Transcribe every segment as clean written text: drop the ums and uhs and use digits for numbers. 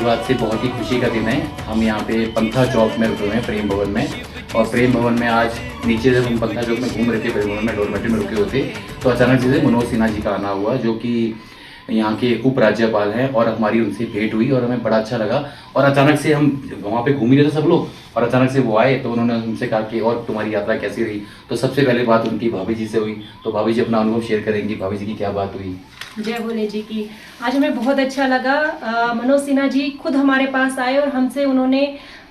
बात से बहुत ही खुशी का दिन है। हम यहाँ पे पंथा चौक में रुके हुए हैं, प्रेम भवन में। और प्रेम भवन में आज नीचे जब हम पंथा चौक में घूम रहे थे, प्रेम भवन में डोरमेट्री में रुके हुए थे, तो अचानक से मनोज सिन्हा जी का आना हुआ, जो कि यहाँ के उपराज्यपाल हैं। और हमारी उनसे भेंट हुई और हमें बड़ा अच्छा लगा। और अचानक से हम वहाँ पे घूम ही रहे थे सब लोग, और अचानक से वो आए तो उन्होंने हमसे कहा कि और तुम्हारी यात्रा कैसी रही। तो सबसे पहले बात उनकी भाभी जी से हुई, तो भाभी जी अपना अनुभव शेयर करेंगी। भाभी जी की क्या बात हुई? जय भोले जी की। आज हमें बहुत अच्छा लगा। मनोज सिन्हा जी खुद हमारे पास आए और हमसे उन्होंने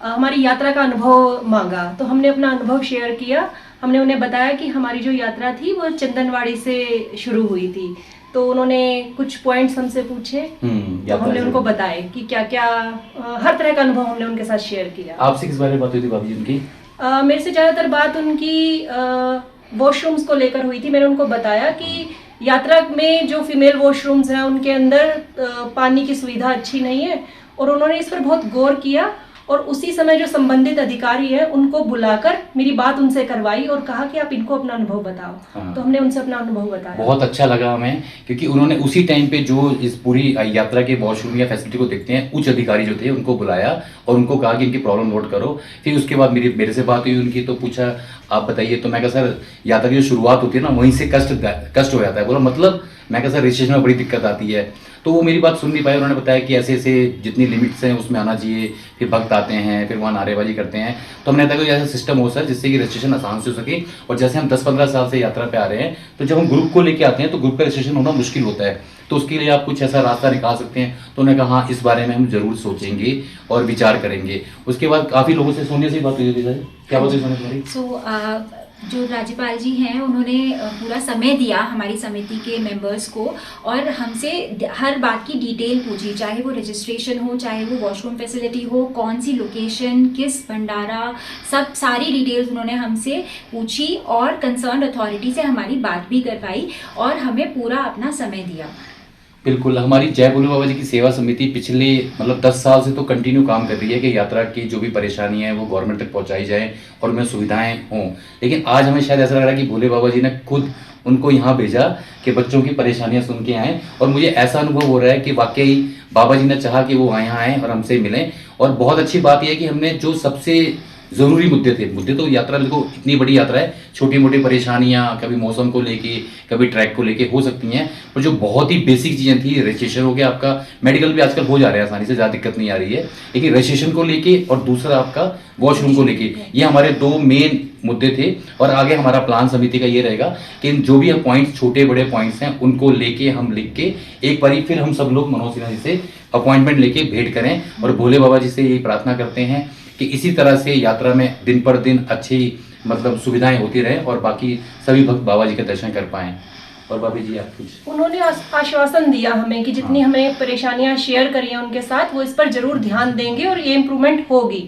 हमारी यात्रा का अनुभव मांगा। तो हमने अपना अनुभव शेयर किया। हमने उन्हें बताया कि हमारी जो यात्रा थी वो चंदनवाड़ी से शुरू हुई थी। तो उन्होंने कुछ पॉइंट्स हमसे पूछे, तो हमने उनको बताए कि क्या क्या हर तरह का अनुभव हमने उनके साथ शेयर किया। आपसे किस बारे में बात हुई थी भाभी जी उनकी? मेरे से ज़्यादातर बात उनकी वॉशरूम्स को लेकर हुई थी। मैंने उनको बताया कि यात्रा में जो फीमेल वॉशरूम्स हैं उनके अंदर पानी की सुविधा अच्छी नहीं है, और उन्होंने इस पर बहुत गौर किया। और उसी समय जो संबंधित अधिकारी है उनको बुलाकर मेरी बात उनसे करवाई और कहा कि आप इनको अपना अनुभव बताओ। हाँ। तो हमने उनसे अपना अनुभव बताया। बहुत अच्छा लगा हमें, क्योंकि उन्होंने उसी टाइम पे जो इस पूरी यात्रा के वॉशरूम या फैसिलिटी को देखते हैं, उच्च अधिकारी जो थे उनको बुलाया और उनको कहा कि इनकी प्रॉब्लम नोट करो। फिर उसके बाद मेरे से बात हुई उनकी, तो पूछा आप बताइए। तो मैं कहा सर, यात्रा की जो शुरुआत होती है ना, वहीं से कष्ट हो जाता है। बोला मतलब? मैं कहा सर, रजिस्ट्रेशन में बड़ी दिक्कत आती है। तो वो मेरी बात सुन नहीं पाए। उन्होंने बताया कि ऐसे ऐसे जितनी लिमिट्स हैं उसमें आना चाहिए, फिर भक्त आते हैं, फिर वहाँ नारेबाजी करते हैं। तो हमने कहा कि ऐसा सिस्टम हो सर जिससे कि रजिस्ट्रेशन आसान से हो सके। और जैसे हम 10-15 साल से यात्रा पे आ रहे हैं, तो जब हम ग्रुप को लेके आते हैं तो ग्रुप का रजिस्ट्रेशन होना मुश्किल होता है। तो उसके लिए आप कुछ ऐसा रास्ता निकाल सकते हैं? तो उन्होंने कहा हाँ, इस बारे में हम जरूर सोचेंगे और विचार करेंगे। उसके बाद काफ़ी लोगों से, सोनिया से बात हुई थी सर, क्या बात हुई सोनिया? जो राज्यपाल जी हैं उन्होंने पूरा समय दिया हमारी समिति के मेंबर्स को, और हमसे हर बात की डिटेल पूछी, चाहे वो रजिस्ट्रेशन हो, चाहे वो वॉशरूम फैसिलिटी हो, कौन सी लोकेशन, किस भंडारा, सब सारी डिटेल्स उन्होंने हमसे पूछी और कंसर्न अथॉरिटी से हमारी बात भी करवाई और हमें पूरा अपना समय दिया। बिल्कुल। हमारी जय भोले बाबा जी की सेवा समिति पिछले 10 साल से तो कंटिन्यू काम कर रही है कि यात्रा की जो भी परेशानी है वो गवर्नमेंट तक पहुंचाई जाए और उनमें सुविधाएं हों। लेकिन आज हमें शायद ऐसा लग रहा है कि भोले बाबा जी ने खुद उनको यहाँ भेजा कि बच्चों की परेशानियां सुन के आएँ। और मुझे ऐसा अनुभव हो रहा है कि वाकई बाबा जी ने चाहा कि वो यहाँ आएँ और हमसे मिलें। और बहुत अच्छी बात यह है कि हमने जो सबसे ज़रूरी मुद्दे तो यात्रा, देखो इतनी बड़ी यात्रा है, छोटी मोटी परेशानियां कभी मौसम को लेके, कभी ट्रैक को लेके हो सकती हैं, पर जो बहुत ही बेसिक चीज़ें थी, रजिस्ट्रेशन हो गया आपका, मेडिकल भी आजकल हो जा रहा है आसानी से, ज़्यादा दिक्कत नहीं आ रही है। लेकिन रजिस्ट्रेशन को लेके और दूसरा आपका वॉशरूम को लेके, ये हमारे 2 मेन मुद्दे थे। और आगे हमारा प्लान समिति का ये रहेगा कि जो भी पॉइंट्स, छोटे बड़े पॉइंट्स हैं, उनको लेके हम लिख के एक बार फिर हम सब लोग मनोज सिन्हा जी से अपॉइंटमेंट लेके भेंट करें। और भोले बाबा जी से यही प्रार्थना करते हैं कि इसी तरह से यात्रा में दिन पर दिन अच्छी सुविधाएं होती रहें और बाकी सभी भक्त बाबा जी के दर्शन कर पाएं। और भाभी जी आप कुछ? उन्होंने आश्वासन दिया हमें कि जितनी हमें परेशानियां शेयर करी हैं उनके साथ, वो इस पर जरूर ध्यान देंगे और ये इम्प्रूवमेंट होगी।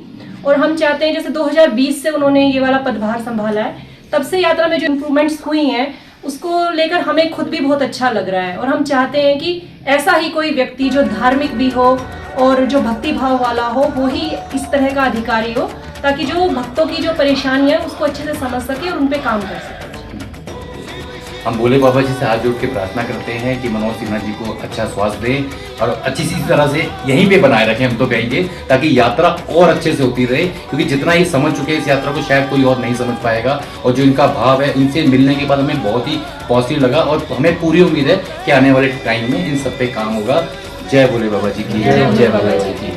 और हम चाहते हैं, जैसे 2020 से उन्होंने ये वाला पदभार संभाला है, तब से यात्रा में जो इम्प्रूवमेंट्स हुई हैं उसको लेकर हमें खुद भी बहुत अच्छा लग रहा है। और हम चाहते हैं कि ऐसा ही कोई व्यक्ति जो धार्मिक भी हो और जो भक्ति भाव वाला हो, वो ही इस तरह का अधिकारी हो, ताकि जो भक्तों की जो परेशानी है उसको अच्छे से समझ सके और उन पे काम कर सके। हम भोले बाबा जी से हाथ जोड़ के प्रार्थना करते हैं कि मनोज सिन्हा जी को अच्छा स्वास्थ्य दें और अच्छी सी तरह से यहीं पे बनाए रखें, हम तो कहेंगे, ताकि यात्रा और अच्छे से होती रहे। क्योंकि जितना ही समझ चुके हैं इस यात्रा को, शायद कोई और नहीं समझ पाएगा। और जो इनका भाव है, इनसे मिलने के बाद हमें बहुत ही पॉजिटिव लगा और हमें पूरी उम्मीद है कि आने वाले टाइम में इन सब पे काम होगा। जय भोले बाबा जी की, जय बाबा जी की।